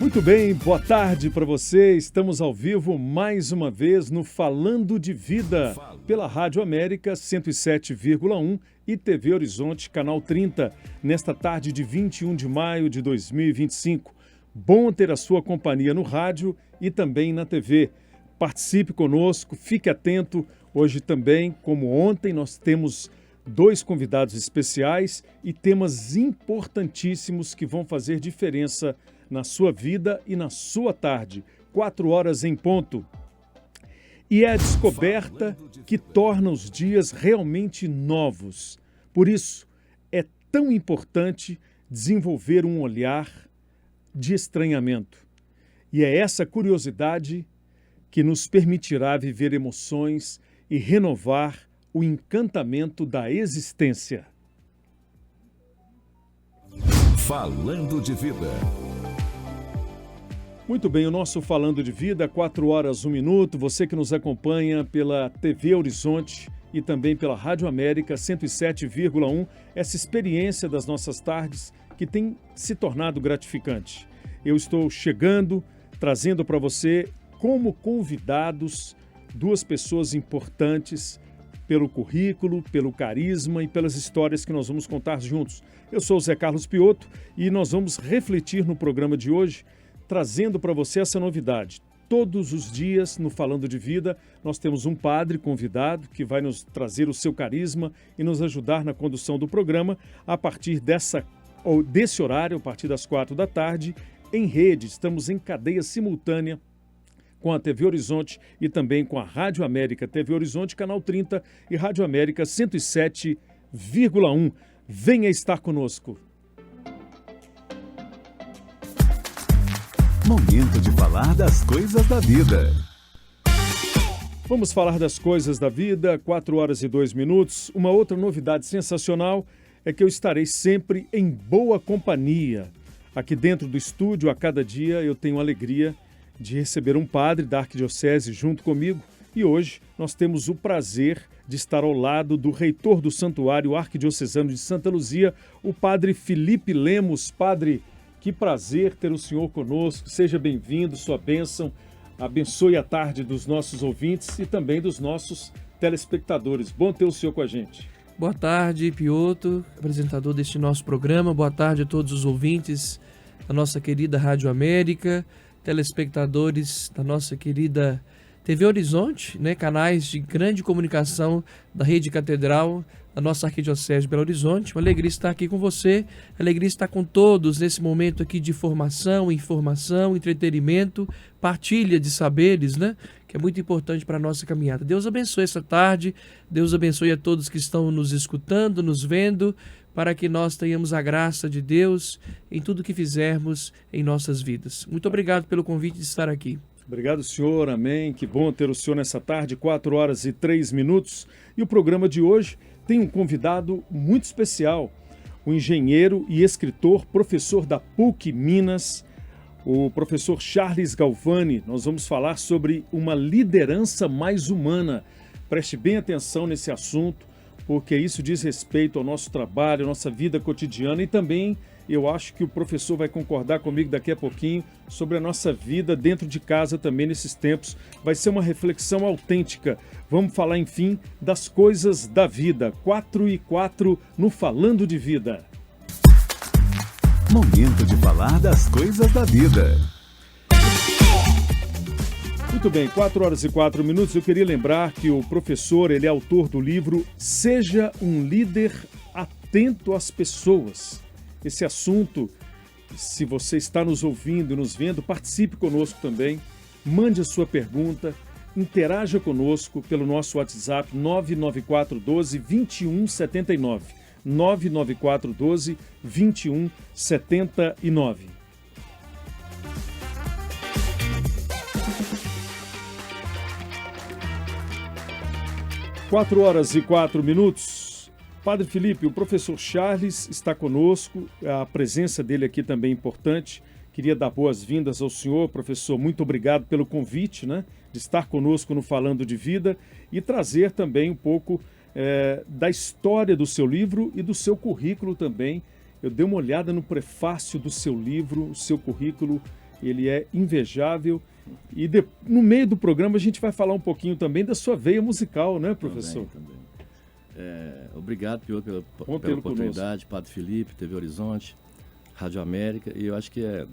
Muito bem, boa tarde para você. Estamos ao vivo mais uma vez no Falando de Vida, pela Rádio América 107,1 e TV Horizonte, canal 30, nesta tarde de 21 de maio de 2025. Bom ter a sua companhia no rádio e também na TV. Participe conosco, fique atento. Hoje também, como ontem, nós temos dois convidados especiais e temas importantíssimos que vão fazer diferença na sua vida e na sua tarde, 4 horas em ponto. E é a descoberta que torna os dias realmente novos. Por isso, é tão importante desenvolver um olhar de estranhamento. E é essa curiosidade que nos permitirá viver emoções e renovar o encantamento da existência. Falando de Vida. Muito bem, o nosso Falando de Vida, 4 horas, 1 minuto. Você que nos acompanha pela TV Horizonte e também pela Rádio América 107,1, essa experiência das nossas tardes que tem se tornado gratificante. Eu estou chegando, trazendo para você como convidados duas pessoas importantes pelo currículo, pelo carisma e pelas histórias que nós vamos contar juntos. Eu sou o Zé Carlos Piotto e nós vamos refletir no programa de hoje, trazendo para você essa novidade. Todos os dias, no Falando de Vida, nós temos um padre convidado que vai nos trazer o seu carisma e nos ajudar na condução do programa a partir desse horário, a partir das 4 da tarde, em rede. Estamos em cadeia simultânea com a TV Horizonte e também com a Rádio América, TV Horizonte, canal 30 e Rádio América 107,1. Venha estar conosco. Momento de falar das coisas da vida. Vamos falar das coisas da vida, 4 horas e 2 minutos. Uma outra novidade sensacional é que eu estarei sempre em boa companhia. Aqui dentro do estúdio, a cada dia, eu tenho a alegria de receber um padre da Arquidiocese junto comigo. E hoje nós temos o prazer de estar ao lado do reitor do Santuário Arquidiocesano de Santa Luzia, o padre Felipe Lemos. Padre, que prazer ter o senhor conosco. Seja bem-vindo, sua bênção. Abençoe a tarde dos nossos ouvintes e também dos nossos telespectadores. Bom ter o senhor com a gente. Boa tarde, Piotto, apresentador deste nosso programa. Boa tarde a todos os ouvintes da nossa querida Rádio América, telespectadores da nossa querida TV Horizonte, canais de grande comunicação da Rede Catedral, da nossa Arquidiocese de Belo Horizonte. Uma alegria estar aqui com você, alegria estar com todos nesse momento aqui de formação, informação, entretenimento, partilha de saberes, que é muito importante para a nossa caminhada. Deus abençoe essa tarde, Deus abençoe a todos que estão nos escutando, nos vendo, para que nós tenhamos a graça de Deus em tudo que fizermos em nossas vidas. Muito obrigado pelo convite de estar aqui. Obrigado, senhor. Amém. Que bom ter o senhor nessa tarde, 4 horas e 3 minutos. E o programa de hoje tem um convidado muito especial, o engenheiro e escritor, professor da PUC Minas, o professor Charles Galvani. Nós vamos falar sobre uma liderança mais humana. Preste bem atenção nesse assunto, porque isso diz respeito ao nosso trabalho, à nossa vida cotidiana e também, eu acho que o professor vai concordar comigo daqui a pouquinho sobre a nossa vida dentro de casa também nesses tempos. Vai ser uma reflexão autêntica. Vamos falar, enfim, das coisas da vida. 4 e 4 no Falando de Vida. Momento de falar das coisas da vida. Muito bem, 4 horas e 4 minutos. Eu queria lembrar que o professor, ele é autor do livro Seja um Líder Atento às Pessoas. Esse assunto, se você está nos ouvindo e nos vendo, participe conosco também. Mande a sua pergunta, interaja conosco pelo nosso WhatsApp 99412-2179. 99412-2179. Quatro horas e 4 minutos. Padre Felipe, o professor Charles está conosco, a presença dele aqui também é importante. Queria dar boas-vindas ao senhor, professor. Muito obrigado pelo convite, de estar conosco no Falando de Vida e trazer também um pouco da história do seu livro e do seu currículo também. Eu dei uma olhada no prefácio do seu livro, o seu currículo ele é invejável. E no meio do programa a gente vai falar um pouquinho também da sua veia musical, né, professor? Também. Obrigado, Piotr, pela tê-lo oportunidade, Padre Felipe, TV Horizonte, Rádio América, e eu acho que eu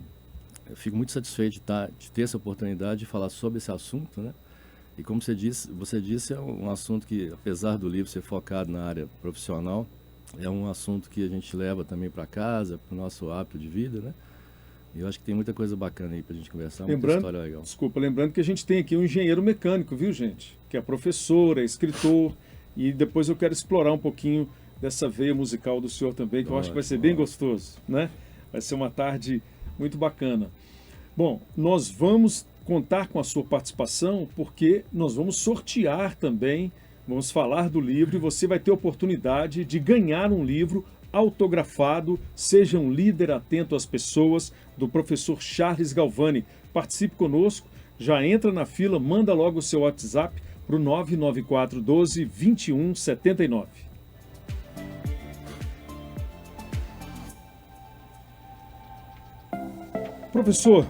fico muito satisfeito de ter essa oportunidade de falar sobre esse assunto, né? E como você disse, é um assunto que, apesar do livro ser focado na área profissional, é um assunto que a gente leva também para casa, para o nosso hábito de vida, né? E eu acho que tem muita coisa bacana aí para a gente conversar, muita história legal. Lembrando que a gente tem aqui um engenheiro mecânico, viu, gente? Que é professor, é escritor, e depois eu quero explorar um pouquinho dessa veia musical do senhor também, que eu acho que vai ser bem gostoso, né? Vai ser uma tarde muito bacana. Bom, nós vamos contar com a sua participação, porque nós vamos sortear também, vamos falar do livro, e você vai ter a oportunidade de ganhar um livro autografado, Seja um Líder Atento às Pessoas, do professor Charles Galvani. Participe conosco, já entra na fila, manda logo o seu WhatsApp para o 99412-2179. Professor,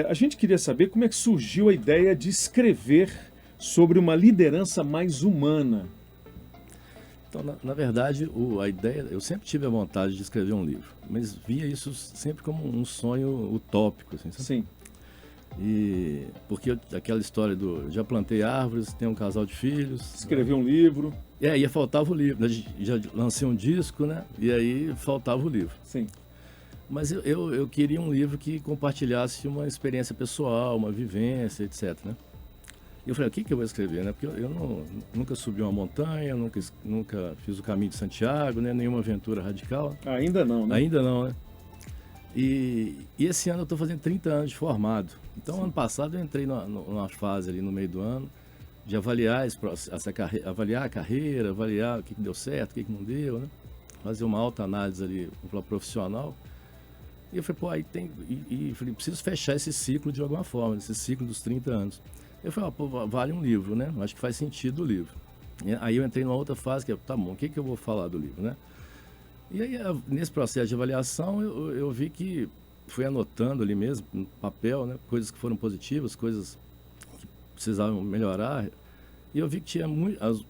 a gente queria saber como é que surgiu a ideia de escrever sobre uma liderança mais humana. Então, na verdade, a ideia, eu sempre tive a vontade de escrever um livro, mas via isso sempre como um sonho utópico, assim, sabe? Sim. E porque aquela história já plantei árvores, tenho um casal de filhos. Escrevi um livro. Ia faltava o livro. Já lancei um disco, né? E aí faltava o livro. Sim. Mas eu queria um livro que compartilhasse uma experiência pessoal, uma vivência, etc, né? E eu falei, o que eu vou escrever, né? Porque eu nunca subi uma montanha, nunca fiz o caminho de Santiago, né? Nenhuma aventura radical. Ainda não, né? Ainda não, né? E esse ano eu estou fazendo 30 anos de formado. Então, ano passado eu entrei numa fase ali no meio do ano de avaliar avaliar a carreira, avaliar o que deu certo, o que não deu, né? Fazer uma autoanálise ali profissional. E eu falei, pô, aí tem... E falei, preciso fechar esse ciclo de alguma forma, esse ciclo dos 30 anos. Eu falei, pô, vale um livro, né? Acho que faz sentido o livro. E aí eu entrei numa outra fase, que é, tá bom, o que eu vou falar do livro, né? E aí, nesse processo de avaliação, eu vi que fui anotando ali mesmo, no papel, né? Coisas que foram positivas, coisas que precisavam melhorar. E eu vi que tinha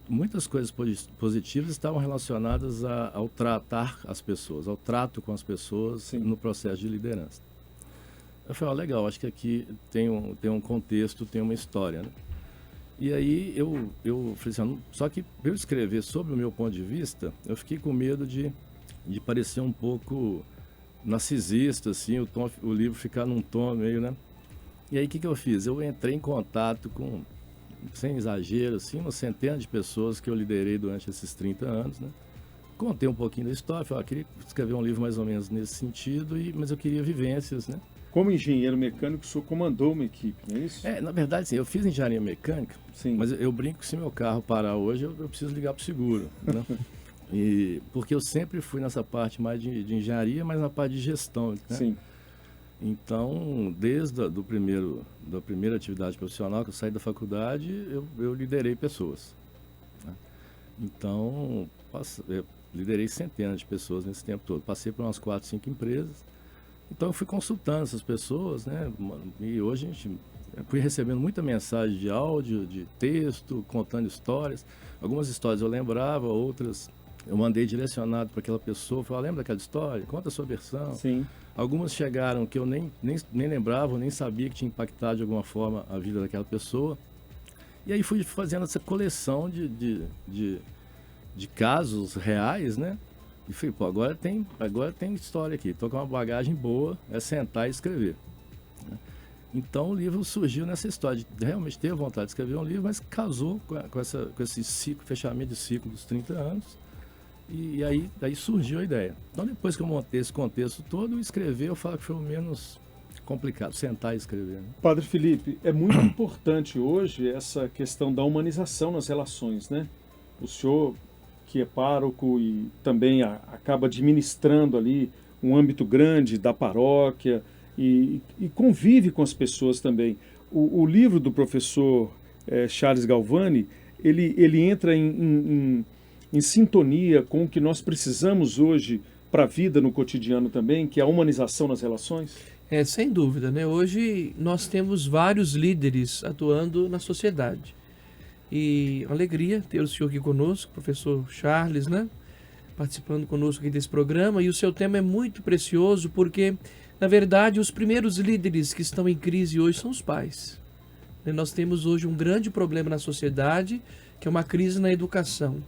muitas coisas positivas estavam relacionadas ao tratar as pessoas, ao trato com as pessoas. Sim. No processo de liderança. Eu falei, legal, acho que aqui tem um contexto, tem uma história, né? E aí eu falei assim, só que para eu escrever sobre o meu ponto de vista, eu fiquei com medo de parecer um pouco narcisista, assim, o livro ficar num tom meio, né? E aí o que eu fiz? Eu entrei em contato com, sem exagero, assim, uma centena de pessoas que eu liderei durante esses 30 anos, né? Contei um pouquinho da história, falei, queria escrever um livro mais ou menos nesse sentido, mas eu queria vivências, né? Como engenheiro mecânico, o senhor comandou uma equipe, não é isso? Na verdade, sim, eu fiz engenharia mecânica, sim. Mas eu brinco que se meu carro parar hoje, eu preciso ligar para o seguro, né? Porque eu sempre fui nessa parte mais de engenharia, mas na parte de gestão, né? Sim. Então, desde da primeira atividade profissional que eu saí da faculdade, eu liderei pessoas, né? Então, eu liderei centenas de pessoas nesse tempo todo. Passei por umas 4, 5 empresas. Então eu fui consultando essas pessoas, né? E hoje eu fui recebendo muita mensagem de áudio, de texto, contando histórias. Algumas histórias eu lembrava, outras eu mandei direcionado para aquela pessoa. Falei, lembra daquela história? Conta a sua versão. Sim. Algumas chegaram que eu nem lembrava, nem sabia que tinha impactado de alguma forma a vida daquela pessoa. E aí fui fazendo essa coleção de casos reais, né? E falei, pô, agora tem história aqui. Tô com uma bagagem boa, é sentar e escrever, né? Então o livro surgiu nessa história de realmente ter vontade de escrever um livro, mas casou com esse ciclo, fechamento de ciclo dos 30 anos. E aí surgiu a ideia. Então depois que eu montei esse contexto todo, escrever eu falo que foi o menos complicado, sentar e escrever, né? Padre Felipe, é muito importante hoje essa questão da humanização nas relações, né? O senhor, que é pároco e também acaba administrando ali um âmbito grande da paróquia e convive com as pessoas também. O livro do professor Charles Galvani, ele entra em sintonia com o que nós precisamos hoje para a vida no cotidiano também, que é a humanização nas relações? Sem dúvida, né? Hoje nós temos vários líderes atuando na sociedade. E uma alegria ter o senhor aqui conosco, professor Charles, né? Participando conosco aqui desse programa. E o seu tema é muito precioso porque, na verdade, os primeiros líderes que estão em crise hoje são os pais. Nós temos hoje um grande problema na sociedade, que é uma crise na educação.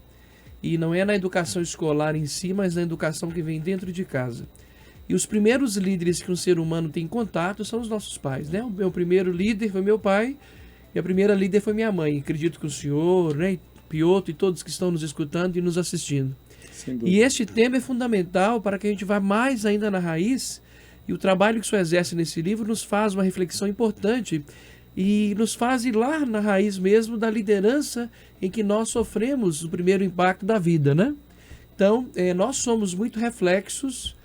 E não é na educação escolar em si, mas na educação que vem dentro de casa. E os primeiros líderes que um ser humano tem contato são os nossos pais, né? O meu primeiro líder foi meu pai e a primeira líder foi minha mãe. Acredito que o senhor, né, Piotr e todos que estão nos escutando e nos assistindo. E este tema é fundamental para que a gente vá mais ainda na raiz, e o trabalho que o senhor exerce nesse livro nos faz uma reflexão importante e nos faz ir lá na raiz mesmo da liderança em que nós sofremos o primeiro impacto da vida, né? Então, nós somos muito reflexos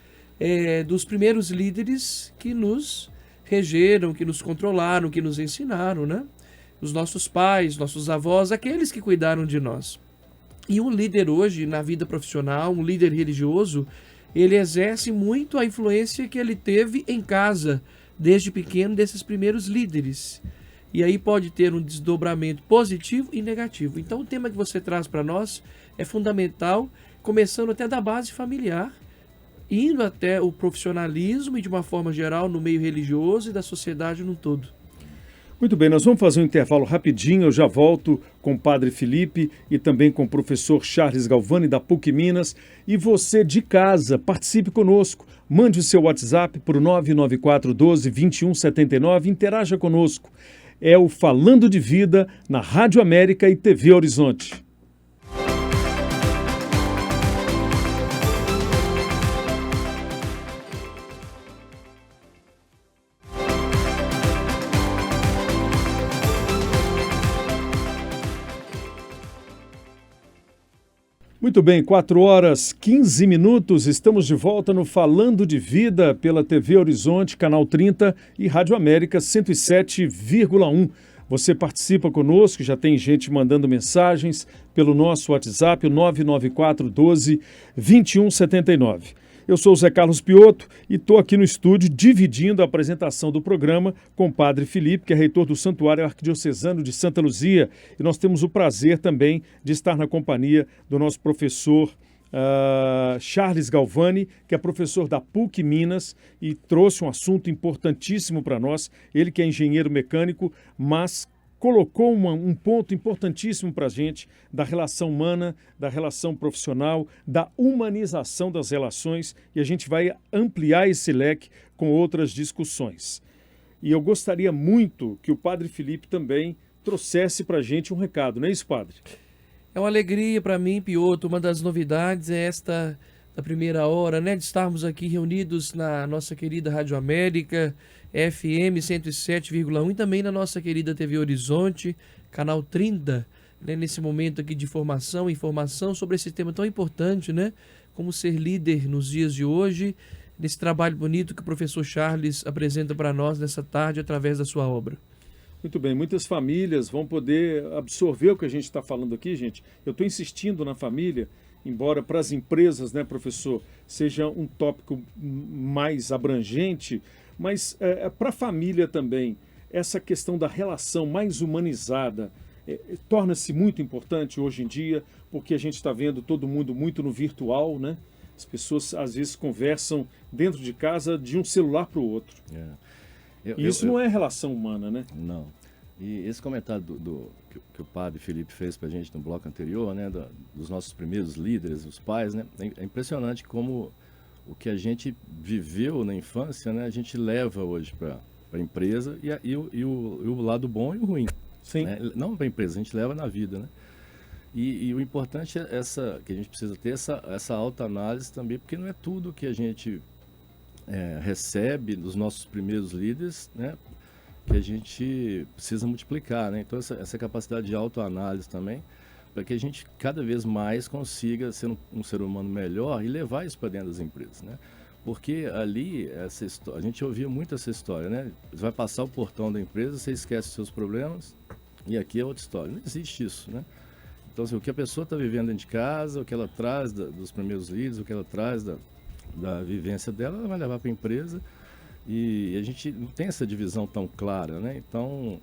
dos primeiros líderes que nos regeram, que nos controlaram, que nos ensinaram, né? Os nossos pais, nossos avós, aqueles que cuidaram de nós. E um líder hoje, na vida profissional, um líder religioso, ele exerce muito a influência que ele teve em casa, desde pequeno, desses primeiros líderes. E aí pode ter um desdobramento positivo e negativo. Então o tema que você traz para nós é fundamental, começando até da base familiar, indo até o profissionalismo e de uma forma geral no meio religioso e da sociedade no todo. Muito bem, nós vamos fazer um intervalo rapidinho, eu já volto com o Padre Felipe e também com o professor Charles Galvani da PUC Minas. E você de casa, participe conosco, mande o seu WhatsApp para o 99412-2179, interaja conosco. É o Falando de Vida na Rádio América e TV Horizonte. Muito bem, 4h15, estamos de volta no Falando de Vida pela TV Horizonte, Canal 30 e Rádio América 107,1. Você participa conosco, já tem gente mandando mensagens pelo nosso WhatsApp, o 99412-2179. Eu sou o Zé Carlos Piotr e estou aqui no estúdio dividindo a apresentação do programa com o Padre Felipe, que é reitor do Santuário Arquidiocesano de Santa Luzia. E nós temos o prazer também de estar na companhia do nosso professor Charles Galvani, que é professor da PUC Minas e trouxe um assunto importantíssimo para nós. Ele que é engenheiro mecânico, mas colocou um ponto importantíssimo para a gente da relação humana, da relação profissional, da humanização das relações, e a gente vai ampliar esse leque com outras discussões. E eu gostaria muito que o Padre Felipe também trouxesse para a gente um recado, não é isso, Padre? É uma alegria para mim, Piotr. Uma das novidades é esta da primeira hora, né, de estarmos aqui reunidos na nossa querida Rádio América, FM 107,1 e também na nossa querida TV Horizonte, Canal 30, né, nesse momento aqui de formação e informação sobre esse tema tão importante, né, como ser líder nos dias de hoje, nesse trabalho bonito que o professor Charles apresenta para nós nessa tarde através da sua obra. Muito bem, muitas famílias vão poder absorver o que a gente está falando aqui, gente. Eu estou insistindo na família, embora para as empresas, né, professor, seja um tópico mais abrangente, mas para a família também, essa questão da relação mais humanizada torna-se muito importante hoje em dia, porque a gente está vendo todo mundo muito no virtual, né? As pessoas às vezes conversam dentro de casa de um celular para o outro. Isso não é relação humana, né? Não. E esse comentário que o Padre Felipe fez para a gente no bloco anterior, né, dos nossos primeiros líderes, os pais, né, é impressionante como o que a gente viveu na infância, né, a gente leva hoje para a empresa e o lado bom e o ruim. Sim. Né? Não para a empresa, a gente leva na vida, né? E o importante é que a gente precisa ter essa autoanálise também, porque não é tudo que a gente recebe dos nossos primeiros líderes, né, que a gente precisa multiplicar, né? Então essa capacidade de autoanálise também, para que a gente cada vez mais consiga ser um ser humano melhor e levar isso para dentro das empresas, né? Porque ali, a gente ouvia muito essa história, né? Você vai passar o portão da empresa, você esquece os seus problemas e aqui é outra história. Não existe isso, né? Então, assim, o que a pessoa está vivendo dentro de casa, o que ela traz dos primeiros líderes, o que ela traz da vivência dela, ela vai levar para a empresa E a gente não tem essa divisão tão clara, né? Então,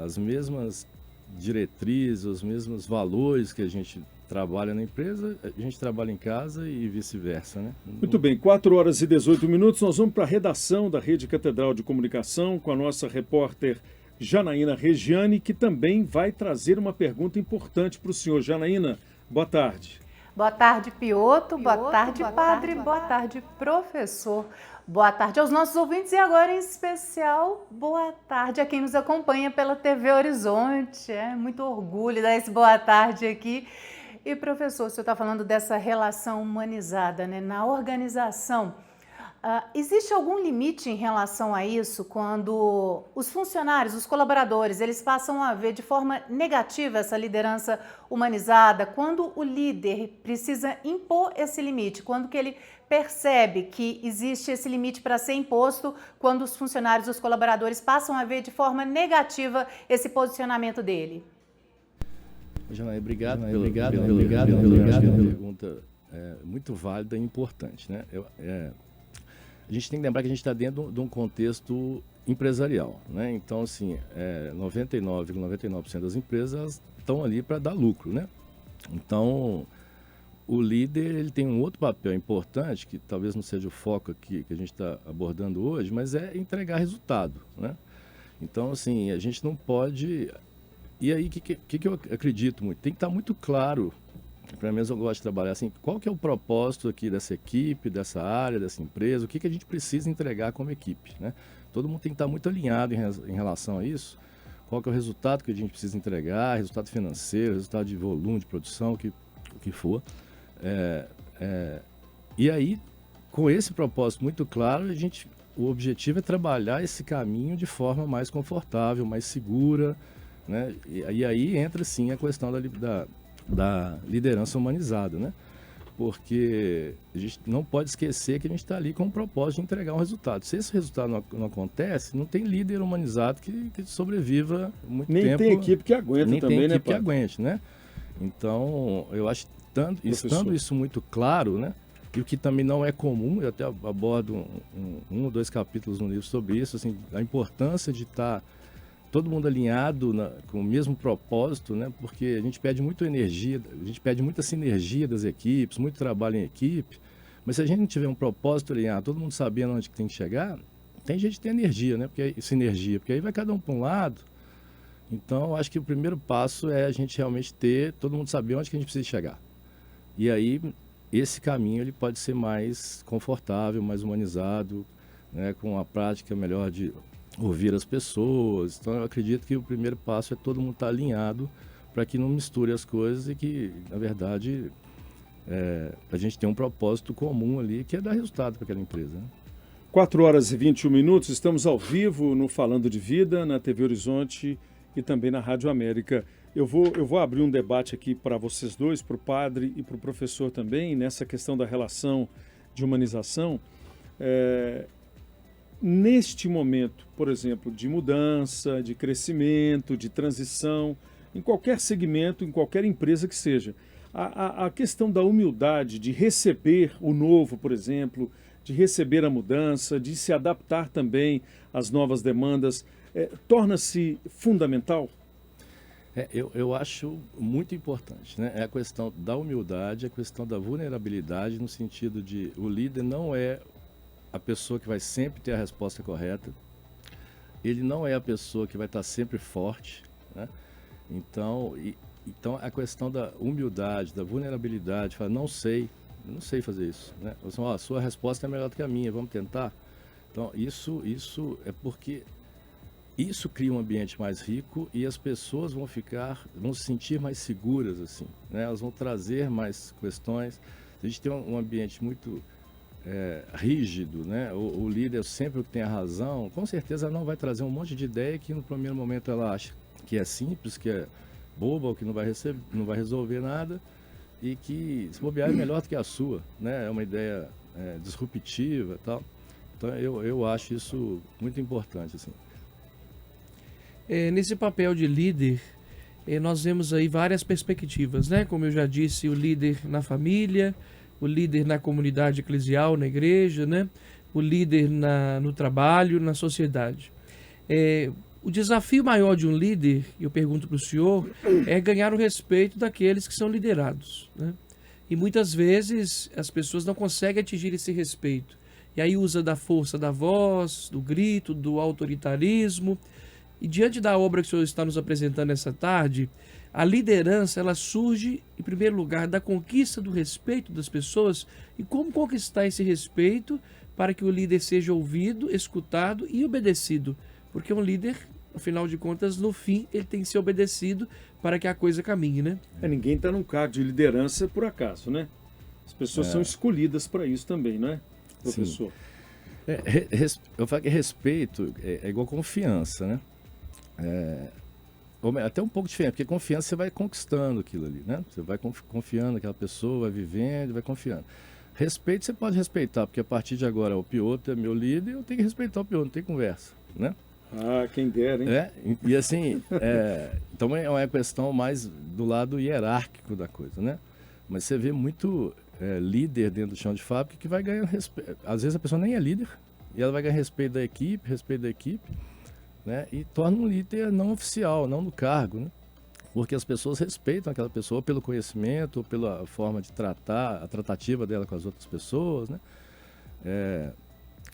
as mesmas diretrizes, os mesmos valores que a gente trabalha na empresa, a gente trabalha em casa e vice-versa, né? Muito bem, 4h18, nós vamos para a redação da Rede Catedral de Comunicação com a nossa repórter Janaína Regiane, que também vai trazer uma pergunta importante para o senhor. Janaína, boa tarde. Boa tarde, Pioto. Boa tarde, padre. Boa tarde, professor. Boa tarde aos nossos ouvintes e agora, em especial, boa tarde a quem nos acompanha pela TV Horizonte. É muito orgulho dar esse boa tarde aqui. E, professor, o senhor está falando dessa relação humanizada, né? Na organização. Existe algum limite em relação a isso quando os funcionários, os colaboradores, eles passam a ver de forma negativa essa liderança humanizada? Quando o líder precisa impor esse limite? Quando que ele percebe que existe esse limite para ser imposto? Quando os funcionários, os colaboradores passam a ver de forma negativa esse posicionamento dele? Janaína, obrigado pela pergunta muito válida e importante, né? A gente tem que lembrar que a gente está dentro de um contexto empresarial, né? Então, assim, 99,99% das empresas estão ali para dar lucro, né? Então, o líder ele tem um outro papel importante, que talvez não seja o foco aqui que a gente está abordando hoje, mas é entregar resultado, né? Então, assim, a gente não pode... E aí, o que eu acredito muito? Tem que estar muito claro. Para mim, eu gosto de trabalhar assim, qual que é o propósito aqui dessa equipe, dessa área, dessa empresa, o que a gente precisa entregar como equipe, né? Todo mundo tem que estar muito alinhado em relação a isso, qual que é o resultado que a gente precisa entregar, resultado financeiro, resultado de volume, de produção, o que for. E aí, com esse propósito muito claro, o objetivo é trabalhar esse caminho de forma mais confortável, mais segura, né? E aí entra sim a questão da liderança humanizada, né? Porque a gente não pode esquecer que a gente está ali com o propósito de entregar um resultado. Se esse resultado não acontece, não tem líder humanizado que sobreviva muito tempo. Nem tem equipe que aguenta nem também, tem né, equipe que aguente, né? Então, eu acho que estando isso muito claro, né? E o que também não é comum, eu até abordo um ou dois capítulos no livro sobre isso, assim, a importância de estar todo mundo alinhado com o mesmo propósito, né? Porque a gente pede muita energia, a gente pede muita sinergia das equipes, muito trabalho em equipe, mas se a gente não tiver um propósito alinhado, todo mundo sabendo onde que tem que chegar, tem gente que tem energia, né? Sinergia, porque aí vai cada um para um lado. Então, eu acho que o primeiro passo é a gente realmente todo mundo saber onde que a gente precisa chegar. E aí, esse caminho ele pode ser mais confortável, mais humanizado, né? Com a prática melhor de ouvir as pessoas. Então eu acredito que o primeiro passo é todo mundo estar alinhado para que não misture as coisas e que, na verdade, a gente tem um propósito comum ali que é dar resultado para aquela empresa, né? 4h21, estamos ao vivo no Falando de Vida, na TV Horizonte e também na Rádio América. Eu vou abrir um debate aqui para vocês dois, para o padre e para o professor também, nessa questão da relação de humanização. Neste momento, por exemplo, de mudança, de crescimento, de transição, em qualquer segmento, em qualquer empresa que seja, a questão da humildade, de receber o novo, por exemplo, de receber a mudança, de se adaptar também às novas demandas, torna-se fundamental? Eu acho muito importante, né? É a questão da humildade, a questão da vulnerabilidade, no sentido de o líder não é a pessoa que vai sempre ter a resposta correta, ele não é a pessoa que vai estar sempre forte, né? Então a questão da humildade, da vulnerabilidade, falar, não sei fazer isso, né? A sua resposta é melhor do que a minha, vamos tentar? Então isso é porque isso cria um ambiente mais rico e as pessoas vão se sentir mais seguras, assim, né? Elas vão trazer mais questões. A gente tem um ambiente muito rígido, né? O líder sempre o que tem a razão, com certeza ela não vai trazer um monte de ideia que no primeiro momento ela acha que é simples, que é boba, ou que não vai resolver nada e que, se bobear, é melhor do que a sua, né? É uma ideia disruptiva e tal. Então eu acho isso muito importante, assim. Nesse papel de líder, nós vemos aí várias perspectivas, né? Como eu já disse, o líder na família, o líder na comunidade eclesial, na igreja, né? o líder no trabalho, na sociedade. O desafio maior de um líder, eu pergunto para o senhor, é ganhar o respeito daqueles que são liderados, né? E muitas vezes as pessoas não conseguem atingir esse respeito. E aí usa da força da voz, do grito, do autoritarismo. E diante da obra que o senhor está nos apresentando essa tarde, a liderança ela surge, em primeiro lugar, da conquista do respeito das pessoas. E como conquistar esse respeito para que o líder seja ouvido, escutado e obedecido? Porque um líder, afinal de contas, no fim, ele tem que ser obedecido para que a coisa caminhe, né? Ninguém está num cargo de liderança por acaso, né? As pessoas são escolhidas para isso também, não é, professor? Eu falo que respeito é igual confiança, né? Até um pouco diferente, porque confiança você vai conquistando aquilo ali, né? Você vai confiando naquela pessoa, vai vivendo, vai confiando. Respeito você pode respeitar, porque a partir de agora o Piotr é meu líder, eu tenho que respeitar o Piotr, não tem conversa, né? Ah, quem dera, hein? E assim, então é uma questão mais do lado hierárquico da coisa, né? Mas você vê muito líder dentro do chão de fábrica que vai ganhar respeito. Às vezes a pessoa nem é líder, e ela vai ganhar respeito da equipe, né? E torna um líder não oficial, não no cargo, né? Porque as pessoas respeitam aquela pessoa pelo conhecimento, ou pela forma de tratar, a tratativa dela com as outras pessoas, né?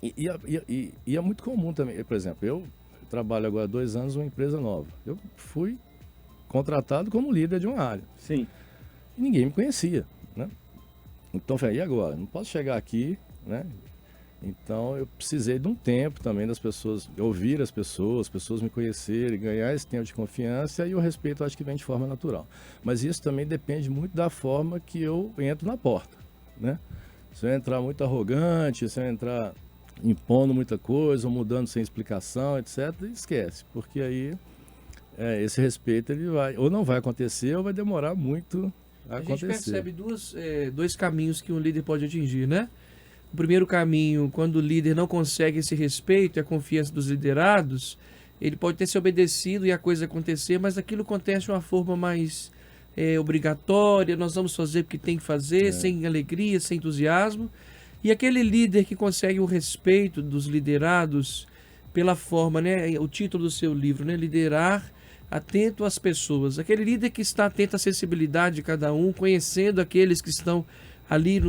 E é muito comum também, por exemplo, eu trabalho agora há 2 anos numa empresa nova. Eu fui contratado como líder de uma área. Sim. E ninguém me conhecia, né? Então eu falei, e agora? Não posso chegar aqui, né? Então eu precisei de um tempo também das pessoas, ouvir as pessoas me conhecerem, ganhar esse tempo de confiança, e o respeito eu acho que vem de forma natural. Mas isso também depende muito da forma que eu entro na porta, né? Se eu entrar muito arrogante, se eu entrar impondo muita coisa, ou mudando sem explicação, etc., esquece, porque aí esse respeito ele vai, ou não vai acontecer, ou vai demorar muito a acontecer. A gente percebe dois caminhos que um líder pode atingir, né? O primeiro caminho, quando o líder não consegue esse respeito e a confiança dos liderados, ele pode ter se obedecido e a coisa acontecer, mas aquilo acontece de uma forma mais obrigatória, nós vamos fazer porque tem que fazer, sem alegria, sem entusiasmo. E aquele líder que consegue o respeito dos liderados pela forma, né, o título do seu livro, né, liderar atento às pessoas. Aquele líder que está atento à sensibilidade de cada um, conhecendo aqueles que estão ali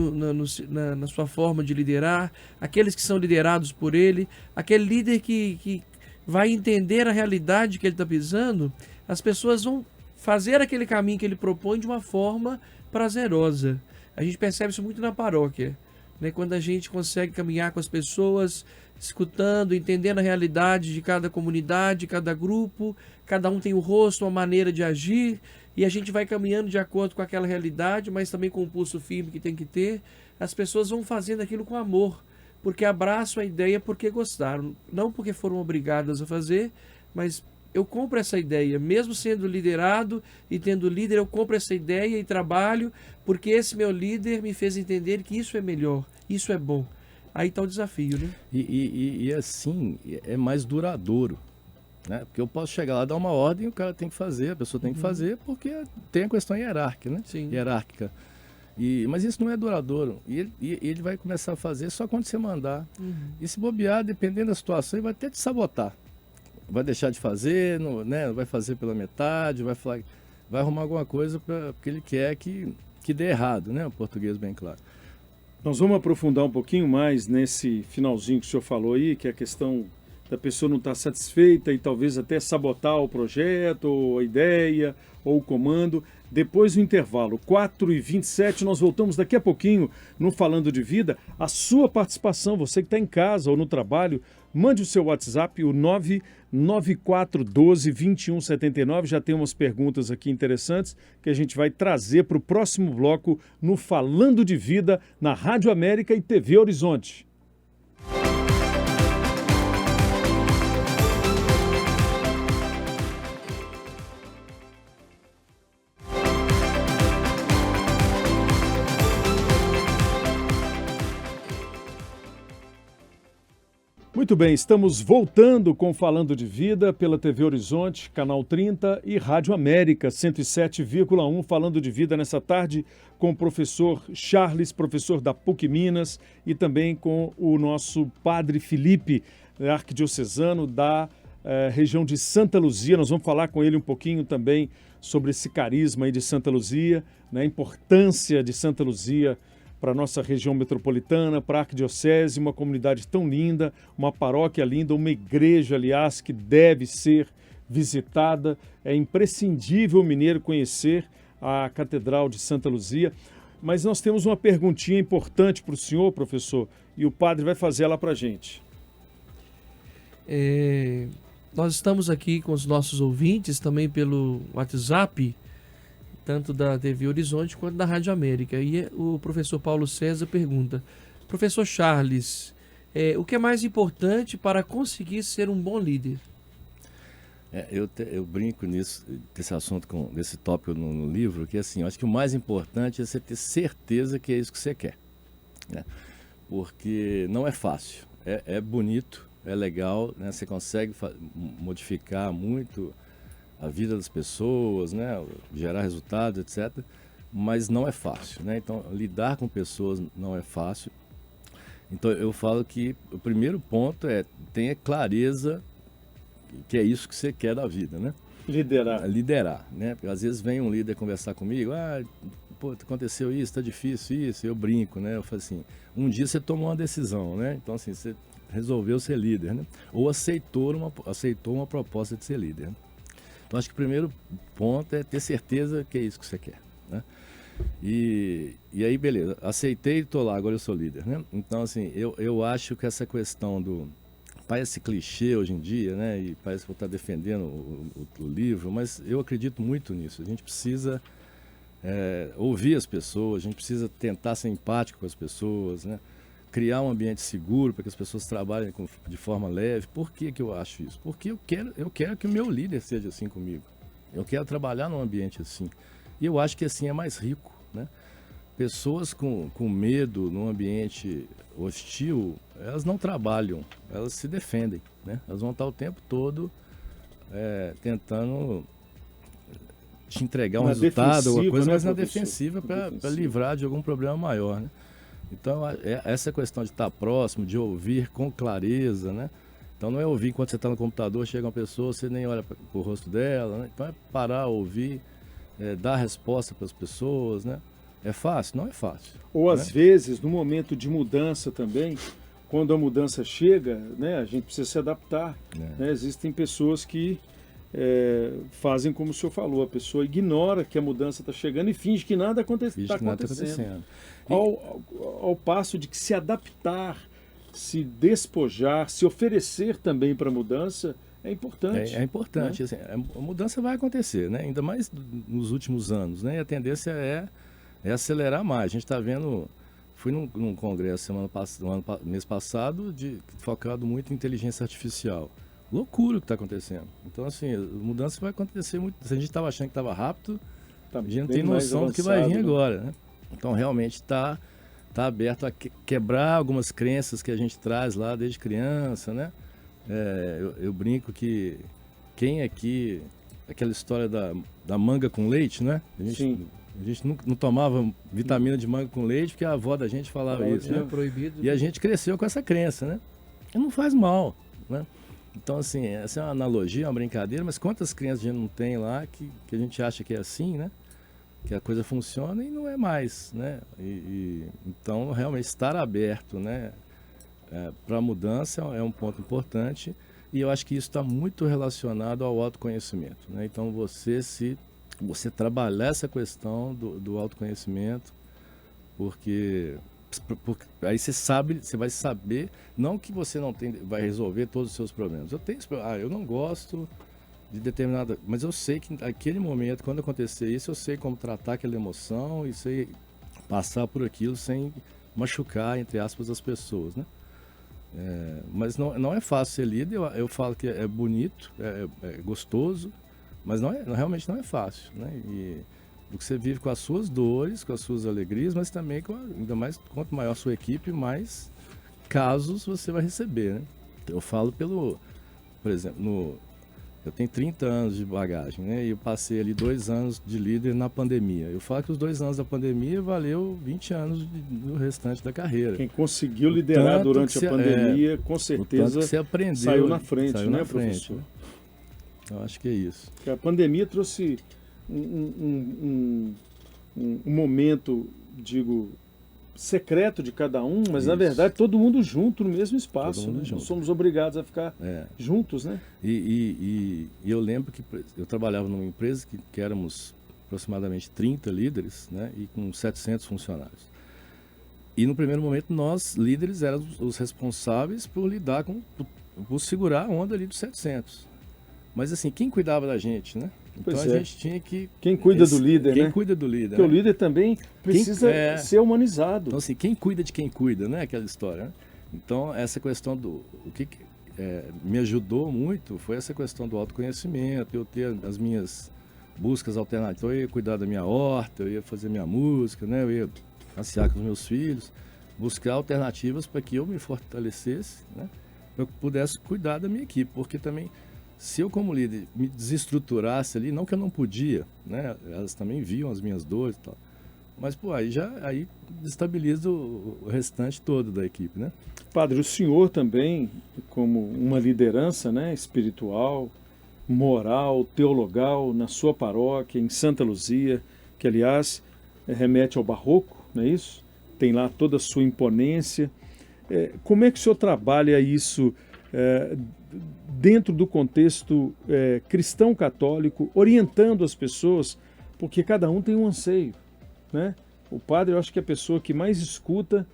na sua forma de liderar, aqueles que são liderados por ele, aquele líder que vai entender a realidade que ele está pisando, as pessoas vão fazer aquele caminho que ele propõe de uma forma prazerosa. A gente percebe isso muito na paróquia, né? Quando a gente consegue caminhar com as pessoas, escutando, entendendo a realidade de cada comunidade, de cada grupo, cada um tem um rosto, uma maneira de agir, e a gente vai caminhando de acordo com aquela realidade, mas também com o pulso firme que tem que ter. As pessoas vão fazendo aquilo com amor, porque abraçam a ideia porque gostaram, não porque foram obrigadas a fazer, mas eu compro essa ideia, mesmo sendo liderado e tendo líder, eu compro essa ideia e trabalho, porque esse meu líder me fez entender que isso é melhor, isso é bom. Aí está o desafio, né? E assim, é mais duradouro, né? Porque eu posso chegar lá, dar uma ordem, o cara tem que fazer, a pessoa tem que fazer, porque tem a questão hierárquica, né? Sim. Hierárquica. Mas isso não é duradouro. E ele vai começar a fazer só quando você mandar. E se bobear, dependendo da situação, ele vai até te sabotar. Vai deixar de fazer, não, né? Vai fazer pela metade, vai arrumar alguma coisa porque ele quer que dê errado, né? O português bem claro. Nós vamos aprofundar um pouquinho mais nesse finalzinho que o senhor falou aí, que é a questão da pessoa não estar satisfeita e talvez até sabotar o projeto, ou a ideia, ou o comando. Depois do intervalo, 4h27, nós voltamos daqui a pouquinho no Falando de Vida. A sua participação, você que está em casa ou no trabalho, mande o seu WhatsApp, o 99412-2179. Já tem umas perguntas aqui interessantes que a gente vai trazer para o próximo bloco no Falando de Vida, na Rádio América e TV Horizonte. Muito Muito bem, estamos voltando com Falando de Vida pela TV Horizonte, Canal 30 e Rádio América 107,1, falando de vida nessa tarde com o professor Charles, professor da PUC Minas, e também com o nosso padre Felipe, arquidiocesano da região de Santa Luzia. Nós vamos falar com ele um pouquinho também sobre esse carisma aí de Santa Luzia, né, a importância de Santa Luzia para a nossa região metropolitana, para a arquidiocese, uma comunidade tão linda, uma paróquia linda, uma igreja, aliás, que deve ser visitada. É imprescindível o mineiro conhecer a Catedral de Santa Luzia. Mas nós temos uma perguntinha importante para o senhor, professor, e o padre vai fazer ela para a gente. Nós estamos aqui com os nossos ouvintes também pelo WhatsApp, tanto da TV Horizonte quanto da Rádio América. E o professor Paulo César pergunta: professor Charles, o que é mais importante para conseguir ser um bom líder? Eu brinco desse assunto, desse tópico no livro, que assim, eu acho que o mais importante é você ter certeza que é isso que você quer, né? Porque não é fácil, é bonito, é legal, né? Você consegue modificar muito a vida das pessoas, né? Gerar resultados, etc. Mas não é fácil, né? Então, lidar com pessoas não é fácil. Então, eu falo que o primeiro ponto é tenha clareza que é isso que você quer da vida, né? Liderar, né? Porque às vezes vem um líder conversar comigo, aconteceu isso, tá difícil isso, eu brinco, né? Eu falo assim, um dia você tomou uma decisão, né? Então, assim, você resolveu ser líder, né? Ou aceitou uma proposta de ser líder, né? Então, acho que o primeiro ponto é ter certeza que é isso que você quer, né? E aí, beleza, aceitei e estou lá, agora eu sou líder, né? Então, assim, eu acho que essa questão parece clichê hoje em dia, né? E parece que eu estou defendendo o livro, mas eu acredito muito nisso. A gente precisa ouvir as pessoas, a gente precisa tentar ser empático com as pessoas, né? Criar um ambiente seguro para que as pessoas trabalhem de forma leve. Por que eu acho isso? Porque eu quero que o meu líder seja assim comigo. Eu quero trabalhar num ambiente assim. E eu acho que assim é mais rico, né? Pessoas com medo num ambiente hostil, elas não trabalham, elas se defendem, né? Elas vão estar o tempo todo tentando te entregar um resultado, alguma coisa, mas na defensiva para livrar de algum problema maior, né? Então, essa questão de estar próximo, de ouvir com clareza, né? Então, não é ouvir enquanto você está no computador, chega uma pessoa, você nem olha para o rosto dela, né? Então, é parar, ouvir, dar resposta para as pessoas, né? É fácil? Não é fácil. Ou, às vezes, no momento de mudança também, quando a mudança chega, né, a gente precisa se adaptar. Né? Existem pessoas que fazem como o senhor falou, a pessoa ignora que a mudança está chegando e finge que nada está acontecendo. Ao passo de que se adaptar, se despojar, se oferecer também para a mudança é importante. É importante. Né? Assim, a mudança vai acontecer, né? Ainda mais nos últimos anos, né? E a tendência é acelerar mais. A gente está vendo... Fui num congresso mês passado focado muito em inteligência artificial. Loucura o que está acontecendo. Então, assim, a mudança vai acontecer muito. Se a gente estava achando que estava rápido, a gente não tem noção do que vai vir agora, né? Então, realmente está aberto a quebrar algumas crenças que a gente traz lá desde criança, né? Eu brinco que quem aqui... Aquela história da manga com leite, né? A gente não tomava vitamina de manga com leite porque a avó da gente falava isso, né? Proibido. E a gente cresceu com essa crença, né? E não faz mal, né? Então, assim, essa é uma analogia, uma brincadeira, mas quantas crianças a gente não tem lá que a gente acha que é assim, né? Que a coisa funciona e não é mais, né? Então, realmente, estar aberto, né? Para a mudança é um ponto importante e eu acho que isso está muito relacionado ao autoconhecimento, né? Então, você trabalhar essa questão do autoconhecimento, porque aí você vai saber, não que você vai resolver todos os seus problemas. Eu não gosto de determinada, mas eu sei que naquele momento, quando acontecer isso, eu sei como tratar aquela emoção e sei passar por aquilo sem machucar, entre aspas, as pessoas, né? Mas não é fácil ser líder. Eu falo que é bonito, é gostoso, mas realmente não é fácil, né? E porque você vive com as suas dores, com as suas alegrias, mas também ainda mais quanto maior a sua equipe, mais casos você vai receber, né? Eu falo por exemplo, eu tenho 30 anos de bagagem, né? E eu passei ali 2 anos de líder na pandemia. Eu falo que os 2 anos da pandemia valeu 20 anos do restante da carreira. Quem conseguiu liderar durante a pandemia, com certeza você aprendeu, saiu na frente, né, professor? Né? Eu acho que é isso. A pandemia trouxe um momento, digo, secreto de cada um, mas na verdade todo mundo junto no mesmo espaço. Né? Nós somos obrigados a ficar juntos, né? E eu lembro que eu trabalhava numa empresa que éramos aproximadamente 30 líderes, né? E com 700 funcionários. E no primeiro momento nós, líderes, éramos os responsáveis por lidar por segurar a onda ali dos 700. Mas assim, quem cuidava da gente, né? Então a gente tinha que... Quem cuida do líder, né? Quem cuida do líder. Porque o líder também precisa ser humanizado. Então assim, quem cuida de quem cuida, né? Aquela história, né? Então essa questão o que me ajudou muito foi essa questão do autoconhecimento, eu ter as minhas buscas alternativas. Eu ia cuidar da minha horta, eu ia fazer minha música, né? Eu ia passear com os meus filhos, buscar alternativas para que eu me fortalecesse, né? Para que eu pudesse cuidar da minha equipe, porque também... Se eu, como líder, me desestruturasse ali, não que eu não podia, né? Elas também viam as minhas dores e tal. Mas, pô, aí destabiliza o restante todo da equipe, né? Padre, o senhor também, como uma liderança, né, espiritual, moral, teologal, na sua paróquia, em Santa Luzia, que, aliás, remete ao barroco, não é isso? Tem lá toda a sua imponência. Como é que o senhor trabalha isso dentro do contexto cristão católico, orientando as pessoas, porque cada um tem um anseio, né? O padre, eu acho que é a pessoa que mais escuta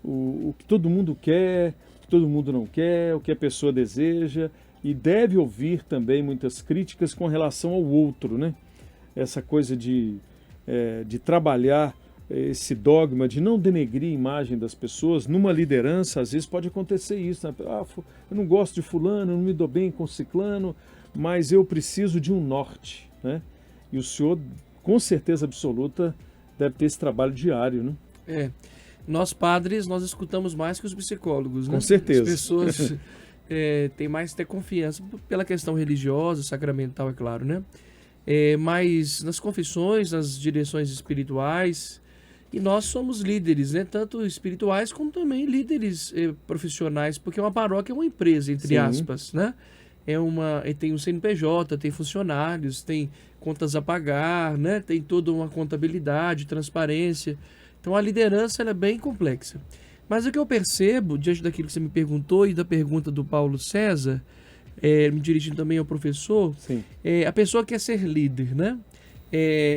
o que todo mundo quer, o que todo mundo não quer, o que a pessoa deseja, e deve ouvir também muitas críticas com relação ao outro, né? Essa coisa de trabalhar esse dogma de não denegrir a imagem das pessoas. Numa liderança, às vezes pode acontecer isso, né? Eu não gosto de fulano, eu não me dou bem com ciclano, mas eu preciso de um norte, né? E o senhor, com certeza absoluta, deve ter esse trabalho diário, né? Nós padres, nós escutamos mais que os psicólogos, né? Com certeza. As pessoas têm mais ter confiança pela questão religiosa, sacramental, é claro, né? Mas nas confissões, nas direções espirituais, e nós somos líderes, né? Tanto espirituais como também líderes profissionais, porque uma paróquia é uma empresa, entre aspas, né? Tem um CNPJ, tem funcionários, tem contas a pagar, né? Tem toda uma contabilidade, transparência. Então a liderança ela é bem complexa. Mas o que eu percebo, diante daquilo que você me perguntou e da pergunta do Paulo César, me dirigindo também ao professor, a pessoa quer ser líder, né?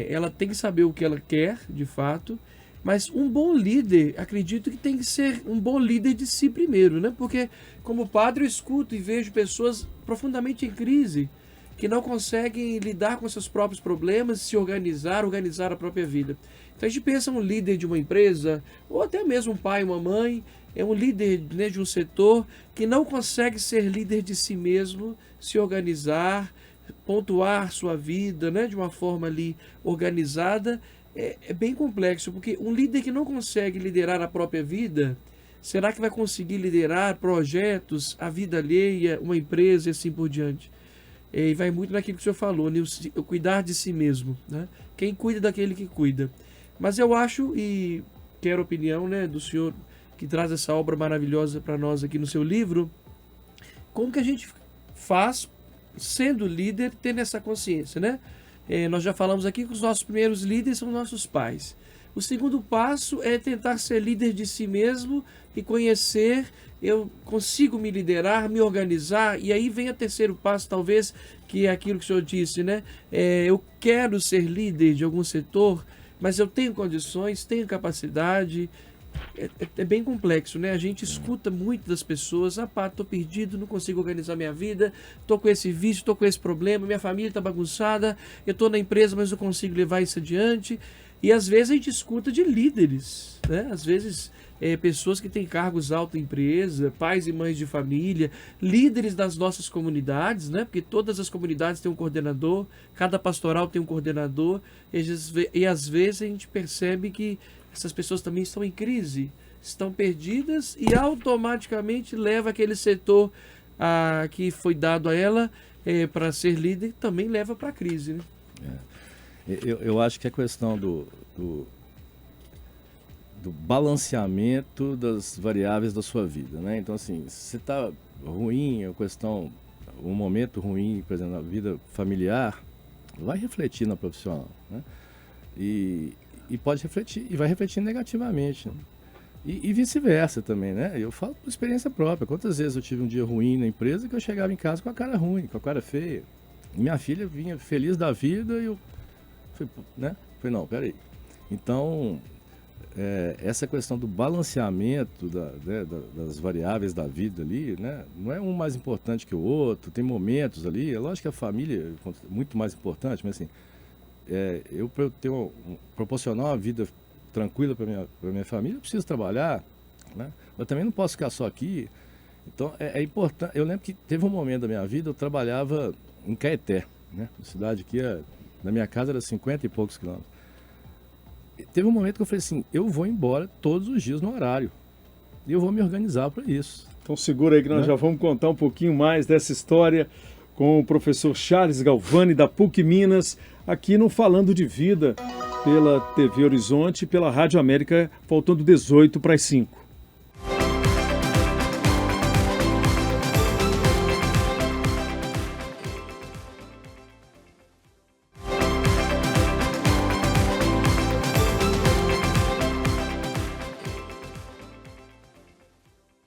Ela tem que saber o que ela quer, de fato, mas um bom líder, acredito que tem que ser um bom líder de si primeiro, né? Porque como padre eu escuto e vejo pessoas profundamente em crise, que não conseguem lidar com seus próprios problemas, se organizar a própria vida. Então a gente pensa um líder de uma empresa, ou até mesmo um pai, uma mãe, é um líder, né, de um setor que não consegue ser líder de si mesmo, se organizar, pontuar sua vida, né, de uma forma ali organizada. É bem complexo, porque um líder que não consegue liderar a própria vida, será que vai conseguir liderar projetos, a vida alheia, uma empresa e assim por diante? E vai muito naquilo que o senhor falou, né? O cuidar de si mesmo, né? Quem cuida daquele que cuida. Mas eu acho, e quero a opinião, né, do senhor que traz essa obra maravilhosa para nós aqui no seu livro, como que a gente faz, sendo líder, tendo essa consciência, né? Nós já falamos aqui que os nossos primeiros líderes são nossos pais. O segundo passo é tentar ser líder de si mesmo e conhecer, eu consigo me liderar, me organizar, e aí vem o terceiro passo, talvez, que é aquilo que o senhor disse, né? Eu quero ser líder de algum setor, mas eu tenho condições, tenho capacidade. É bem complexo, né? A gente escuta muito das pessoas, tô perdido, não consigo organizar minha vida, tô com esse vício, tô com esse problema, minha família tá bagunçada, eu tô na empresa, mas não consigo levar isso adiante. E às vezes a gente escuta de líderes, né? Às vezes pessoas que têm cargos altos em empresa, pais e mães de família, líderes das nossas comunidades, né? Porque todas as comunidades têm um coordenador, cada pastoral tem um coordenador, e às vezes a gente percebe que essas pessoas também estão em crise, estão perdidas e automaticamente leva aquele setor que foi dado a ela para ser líder também leva para a crise, né? Eu acho que a questão do balanceamento das variáveis da sua vida, né? Então, assim, se você está ruim, um momento ruim, por exemplo, na vida familiar, vai refletir na profissional, né? E pode refletir, e vai refletir negativamente, né? E vice-versa também, né? Eu falo por experiência própria. Quantas vezes eu tive um dia ruim na empresa que eu chegava em casa com a cara ruim, com a cara feia. E minha filha vinha feliz da vida e eu falei, não, peraí. Então, essa questão do balanceamento das variáveis da vida ali, né? Não é um mais importante que o outro, tem momentos ali. É lógico que a família é muito mais importante, mas assim, eu proporcionar uma vida tranquila para minha família, eu preciso trabalhar, né? Eu também não posso ficar só aqui. Então é importante. Eu lembro que teve um momento da minha vida, eu trabalhava em Caeté, né? Uma cidade que da minha casa era 50 e poucos quilômetros. Teve um momento que eu falei assim, eu vou embora todos os dias no horário e eu vou me organizar para isso. Então segura aí que nós já vamos contar um pouquinho mais dessa história com o professor Charles Galvani da PUC Minas, aqui no Falando de Vida, pela TV Horizonte e pela Rádio América, faltando 18 para as 5.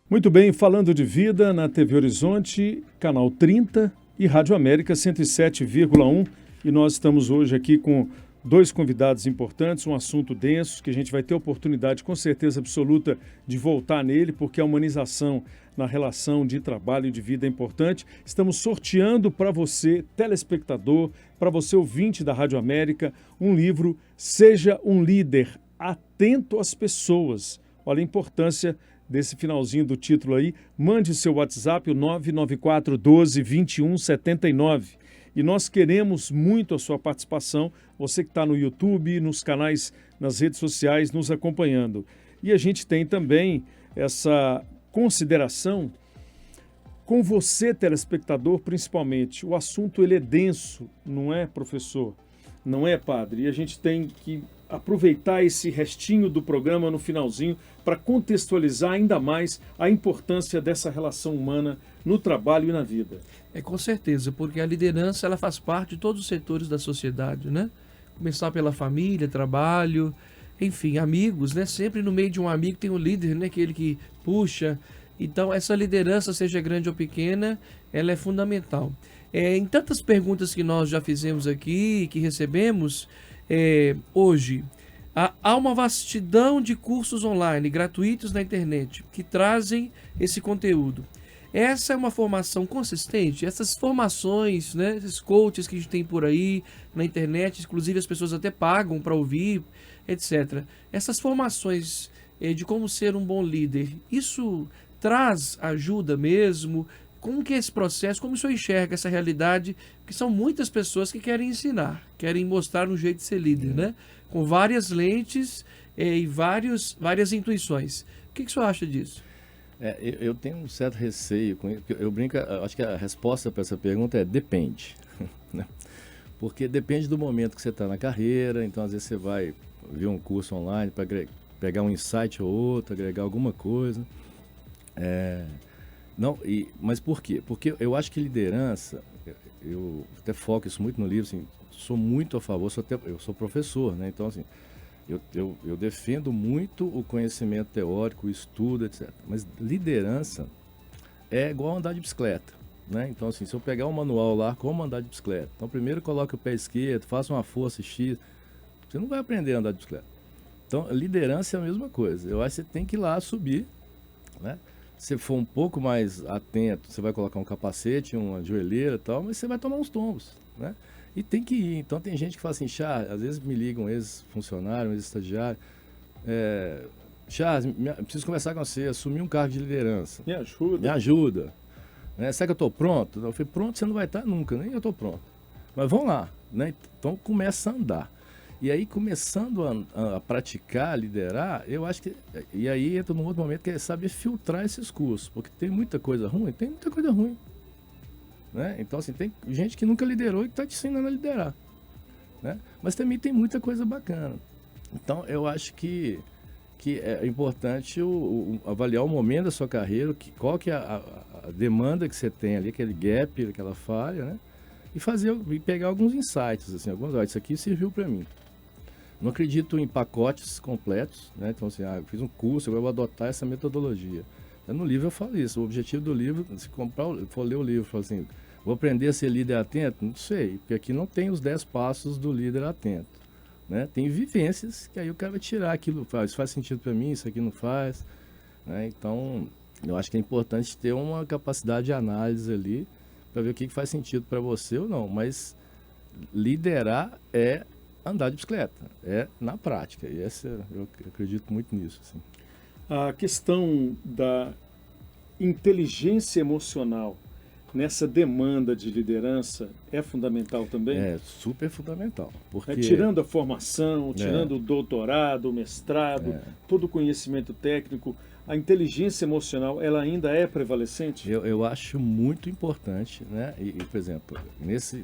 Muito bem, Falando de Vida na TV Horizonte, canal 30 e Rádio América 107,1. E nós estamos hoje aqui com dois convidados importantes, um assunto denso, que a gente vai ter oportunidade, com certeza absoluta, de voltar nele, porque a humanização na relação de trabalho e de vida é importante. Estamos sorteando para você, telespectador, para você ouvinte da Rádio América, um livro, Seja um Líder, Atento às Pessoas. Olha a importância desse finalzinho do título aí. Mande seu WhatsApp, o 994 12 21 79. E nós queremos muito a sua participação, você que está no YouTube, nos canais, nas redes sociais, nos acompanhando. E a gente tem também essa consideração com você, telespectador, principalmente. O assunto ele é denso, não é, professor? Não é, padre? E a gente tem que aproveitar esse restinho do programa no finalzinho para contextualizar ainda mais a importância dessa relação humana no trabalho e na vida. Com certeza, porque a liderança ela faz parte de todos os setores da sociedade, né? Começar pela família, trabalho, enfim, amigos, né? Sempre no meio de um amigo tem um líder, né? Aquele que puxa. Então, essa liderança, seja grande ou pequena, ela é fundamental. Em tantas perguntas que nós já fizemos aqui, que recebemos, hoje, há uma vastidão de cursos online, gratuitos na internet, que trazem esse conteúdo. Essa é uma formação consistente? Essas formações, né, esses coaches que a gente tem por aí na internet, inclusive as pessoas até pagam para ouvir, etc. Essas formações de como ser um bom líder, isso traz ajuda mesmo? Como que é esse processo? Como o senhor enxerga essa realidade? Porque são muitas pessoas que querem ensinar, querem mostrar um jeito de ser líder, né? Com várias lentes e várias intuições. O que o senhor acha disso? Eu tenho um certo receio com isso. Eu brinco, acho que a resposta para essa pergunta é depende. Né? Porque depende do momento que você está na carreira, então às vezes você vai ver um curso online para pegar um insight ou outro, agregar alguma coisa. Mas por quê? Porque eu acho que liderança, eu até foco isso muito no livro, assim, sou muito a favor, eu sou professor, né? Então assim, eu defendo muito o conhecimento teórico, o estudo, etc. Mas liderança é igual andar de bicicleta, né? Então assim, se eu pegar um manual lá, como andar de bicicleta? Então primeiro coloque o pé esquerdo, faça uma força X, você não vai aprender a andar de bicicleta. Então liderança é a mesma coisa, eu acho que você tem que ir lá subir, né? Se for um pouco mais atento, você vai colocar um capacete, uma joelheira e tal, mas você vai tomar uns tombos, né? E tem que ir. Então tem gente que fala assim, às vezes me ligam ex-funcionário, ex-estagiário, Charles, preciso conversar com você, assumir um cargo de liderança. Me ajuda. Me ajuda. Né? Será que eu estou pronto? Eu falei, pronto você não vai estar nunca, nem eu estou pronto. Mas vamos lá, né? Então começa a andar. E aí, começando a praticar, liderar, eu acho que... E aí entra num outro momento que é saber filtrar esses cursos, porque tem muita coisa ruim, né? Então, assim, tem gente que nunca liderou e que está te ensinando a liderar, né? Mas também tem muita coisa bacana. Então, eu acho que é importante avaliar o momento da sua carreira, qual que é a demanda que você tem ali, aquele gap, aquela falha, né? E pegar alguns insights, assim, isso aqui serviu para mim. Não acredito em pacotes completos, né? Então, assim, eu fiz um curso, agora eu vou adotar essa metodologia. No livro eu falo isso, o objetivo do livro, se for ler o livro, falo assim, vou aprender a ser líder atento? Não sei, porque aqui não tem os 10 passos do líder atento, né? Tem vivências que aí o cara vai tirar aquilo, isso faz sentido para mim, isso aqui não faz, né? Então, eu acho que é importante ter uma capacidade de análise ali, para ver o que faz sentido para você ou não, mas liderar é andar de bicicleta, é na prática, e eu acredito muito nisso, assim. A questão da inteligência emocional nessa demanda de liderança é fundamental também? É super fundamental. Porque... tirando a formação, tirando o doutorado, o mestrado, todo o conhecimento técnico, a inteligência emocional, ela ainda é prevalecente? Eu acho muito importante, né? E por exemplo,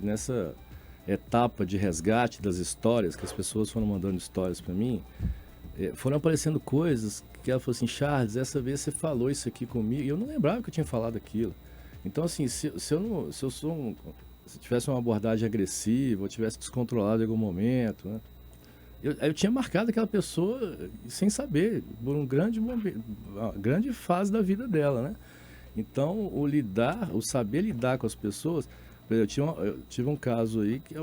nessa etapa de resgate das histórias, que as pessoas foram mandando histórias para mim, foram aparecendo coisas que ela falou assim, Charles, essa vez você falou isso aqui comigo, e eu não lembrava que eu tinha falado aquilo. Então, assim, se eu tivesse uma abordagem agressiva, ou tivesse descontrolado em algum momento, né? Eu tinha marcado aquela pessoa sem saber, por uma grande fase da vida dela, né? Então, o saber lidar com as pessoas... Eu tive um caso aí que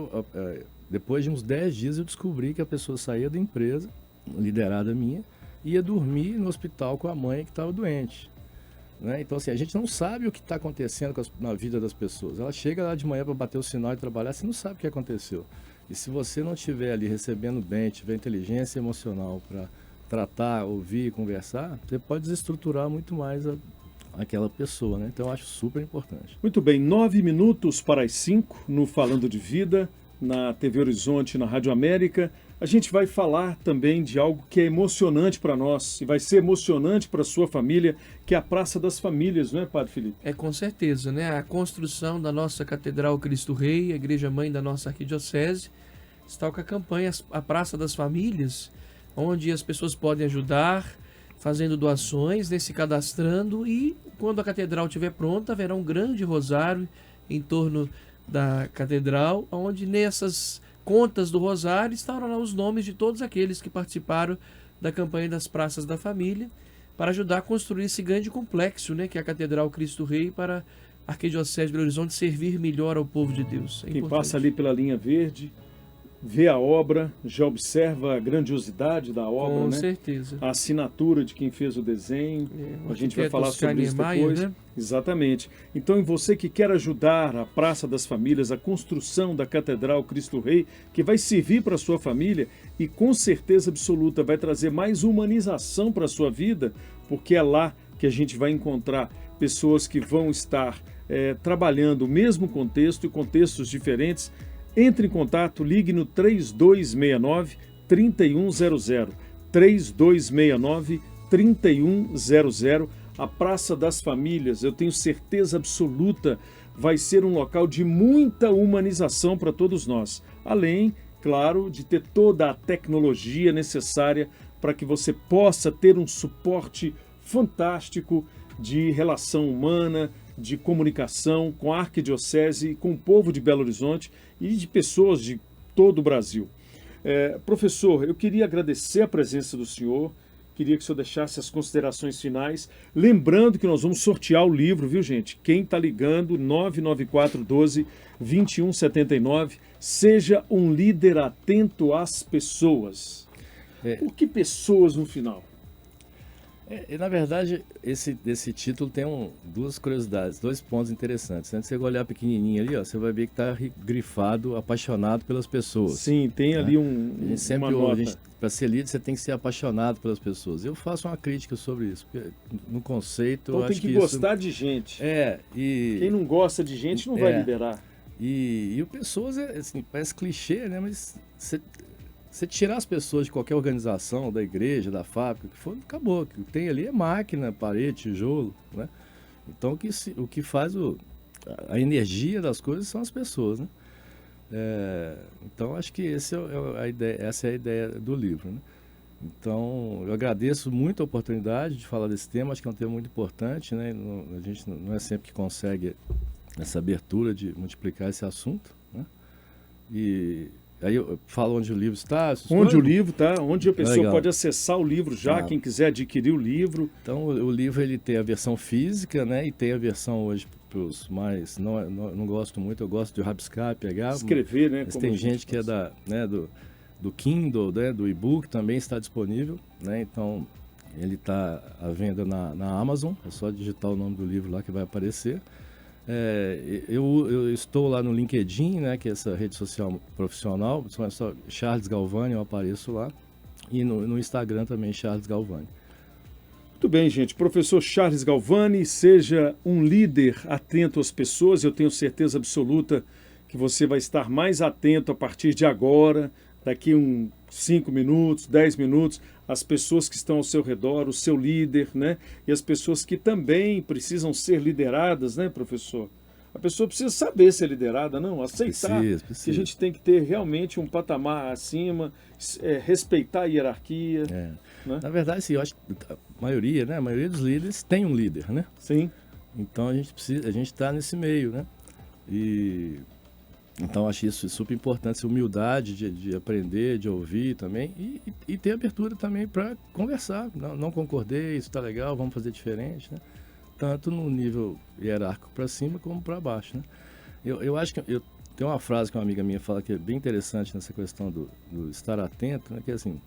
depois de uns 10 dias eu descobri que a pessoa saía da empresa, liderada minha, e ia dormir no hospital com a mãe que estava doente, né? Então, assim, a gente não sabe o que está acontecendo na vida das pessoas. Ela chega lá de manhã para bater o sinal e trabalhar, você não sabe o que aconteceu. E se você não estiver ali recebendo bem, tiver inteligência emocional para tratar, ouvir, conversar, você pode desestruturar muito mais aquela pessoa, né? Então eu acho super importante. Muito bem, 9 minutos para as 5 no Falando de Vida, na TV Horizonte, na Rádio América. A gente vai falar também de algo que é emocionante para nós e vai ser emocionante para a sua família, que é a Praça das Famílias, não é, Padre Felipe? É, com certeza, né? A construção da nossa Catedral Cristo Rei, a igreja mãe da nossa arquidiocese, está com a campanha A Praça das Famílias, onde as pessoas podem ajudar, fazendo doações, se cadastrando, e quando a catedral estiver pronta, haverá um grande rosário em torno da catedral, onde nessas contas do rosário estarão lá os nomes de todos aqueles que participaram da campanha das Praças da Família, para ajudar a construir esse grande complexo, né, que é a Catedral Cristo Rei, para a Arquidiocese de Belo Horizonte servir melhor ao povo de Deus. Quem passa ali pela linha verde, vê a obra, já observa a grandiosidade da obra, com né? certeza. A assinatura de quem fez o desenho, a gente vai falar sobre isso depois. Né? Exatamente. Então, você que quer ajudar a Praça das Famílias, a construção da Catedral Cristo Rei, que vai servir para a sua família e com certeza absoluta vai trazer mais humanização para a sua vida, porque é lá que a gente vai encontrar pessoas que vão estar trabalhando o mesmo contexto e contextos diferentes. Entre em contato, ligue no 3269-3100, 3269-3100. A Praça das Famílias, eu tenho certeza absoluta, vai ser um local de muita humanização para todos nós. Além, claro, de ter toda a tecnologia necessária para que você possa ter um suporte fantástico de relação humana, de comunicação com a Arquidiocese, com o povo de Belo Horizonte e de pessoas de todo o Brasil. Professor, eu queria agradecer a presença do senhor, queria que o senhor deixasse as considerações finais, lembrando que nós vamos sortear o livro, viu, gente? Quem está ligando, 99412-2179, seja um líder atento às pessoas. Por que pessoas no final? Na verdade, esse título tem duas curiosidades, 2 pontos interessantes. Antes de você olhar pequenininho ali, você vai ver que está grifado, apaixonado pelas pessoas. Sim, tem ali uma nota. Para ser líder, você tem que ser apaixonado pelas pessoas. Eu faço uma crítica sobre isso, porque no conceito... Então eu tem acho que gostar de gente. Quem não gosta de gente não vai liderar. E o pessoas, assim, parece clichê, né? Mas Você tirar as pessoas de qualquer organização, da igreja, da fábrica, o que for, acabou. O que tem ali é máquina, parede, tijolo, né? Então o que faz a energia das coisas são as pessoas, né? Então acho que essa é a ideia do livro, né? Então eu agradeço muito a oportunidade de falar desse tema, acho que é um tema muito importante, né? A gente não é sempre que consegue essa abertura de multiplicar esse assunto, né? E aí eu falo onde o livro está. Onde o livro está, onde a pessoa Legal. Pode acessar o livro já, quem quiser adquirir o livro. Então o livro ele tem a versão física, né? E tem a versão hoje para os mais... Não gosto muito, eu gosto de rabiscar, pegar. Escrever, né? Mas tem gente que é do Kindle, né? Do e-book, também está disponível, né? Então ele está à venda na Amazon, é só digitar o nome do livro lá que vai aparecer. Eu estou lá no LinkedIn, né, que é essa rede social profissional, só Charles Galvani, eu apareço lá, e no Instagram também, Charles Galvani. Muito bem, gente. Professor Charles Galvani, seja um líder atento às pessoas. Eu tenho certeza absoluta que você vai estar mais atento a partir de agora, daqui 5 minutos, 10 minutos, as pessoas que estão ao seu redor, o seu líder, né? E as pessoas que também precisam ser lideradas, né, professor? A pessoa precisa saber ser liderada, não? Aceitar Precisa. que a gente tem que ter realmente um patamar acima, respeitar a hierarquia. Né? Na verdade, sim, eu acho que a maioria dos líderes tem um líder, né? Sim. Então a gente está nesse meio, né? Então acho isso super importante, essa humildade de aprender, de ouvir também e ter abertura também para conversar. Não concordei, isso está legal, vamos fazer diferente, né? Tanto no nível hierárquico para cima como para baixo, né? Eu acho que tem uma frase que uma amiga minha fala que é bem interessante nessa questão do estar atento, né? Que é assim,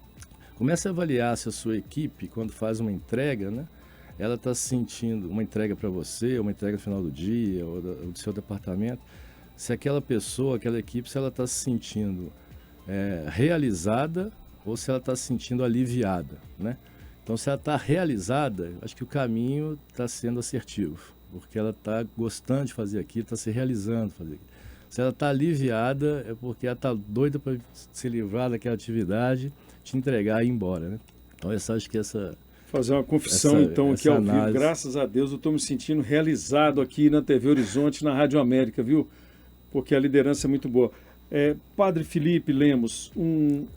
comece a avaliar se a sua equipe, quando faz uma entrega, né? Ela está se sentindo uma entrega para você, uma entrega no final do dia ou do seu departamento, se aquela pessoa, aquela equipe, se ela está se sentindo realizada ou se ela está se sentindo aliviada, né? Então, se ela está realizada, acho que o caminho está sendo assertivo, porque ela está gostando de fazer aquilo, está se realizando fazer aquilo. Se ela está aliviada, é porque ela está doida para se livrar daquela atividade, te entregar e ir embora, né? Então, acho que Fazer uma confissão, então, aqui ao vivo. Graças a Deus, eu estou me sentindo realizado aqui na TV Horizonte, na Rádio América, viu? Porque a liderança é muito boa. Padre Felipe Lemos,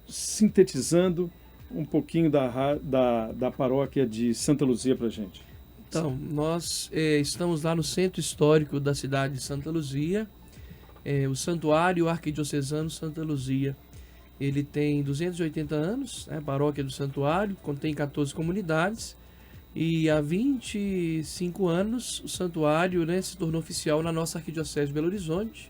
sintetizando um pouquinho da paróquia de Santa Luzia para a gente. Então, nós estamos lá no centro histórico da cidade de Santa Luzia, o Santuário Arquidiocesano Santa Luzia. Ele tem 280 anos, paróquia do Santuário, contém 14 comunidades, e há 25 anos o Santuário, se tornou oficial na nossa Arquidiocese de Belo Horizonte.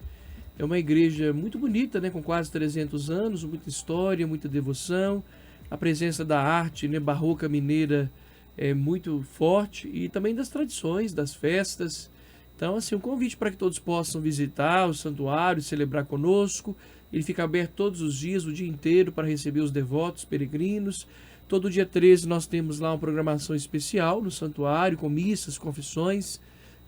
É uma igreja muito bonita, com quase 300 anos, muita história, muita devoção. A presença da arte barroca mineira é muito forte e também das tradições, das festas. Então, assim, um convite para que todos possam visitar o santuário, celebrar conosco. Ele fica aberto todos os dias, o dia inteiro, para receber os devotos, peregrinos. Todo dia 13 nós temos lá uma programação especial no santuário, com missas, confissões,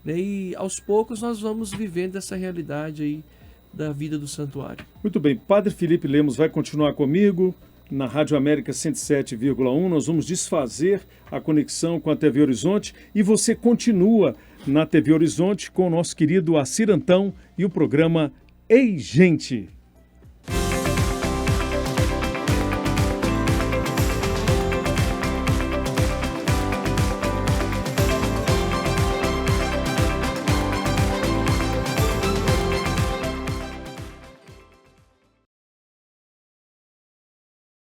e aos poucos nós vamos vivendo essa realidade aí da vida do santuário. Muito bem, Padre Felipe Lemos vai continuar comigo na Rádio América 107,1. Nós vamos desfazer a conexão com a TV Horizonte e você continua na TV Horizonte com o nosso querido Acir Antão e o programa Ei Gente!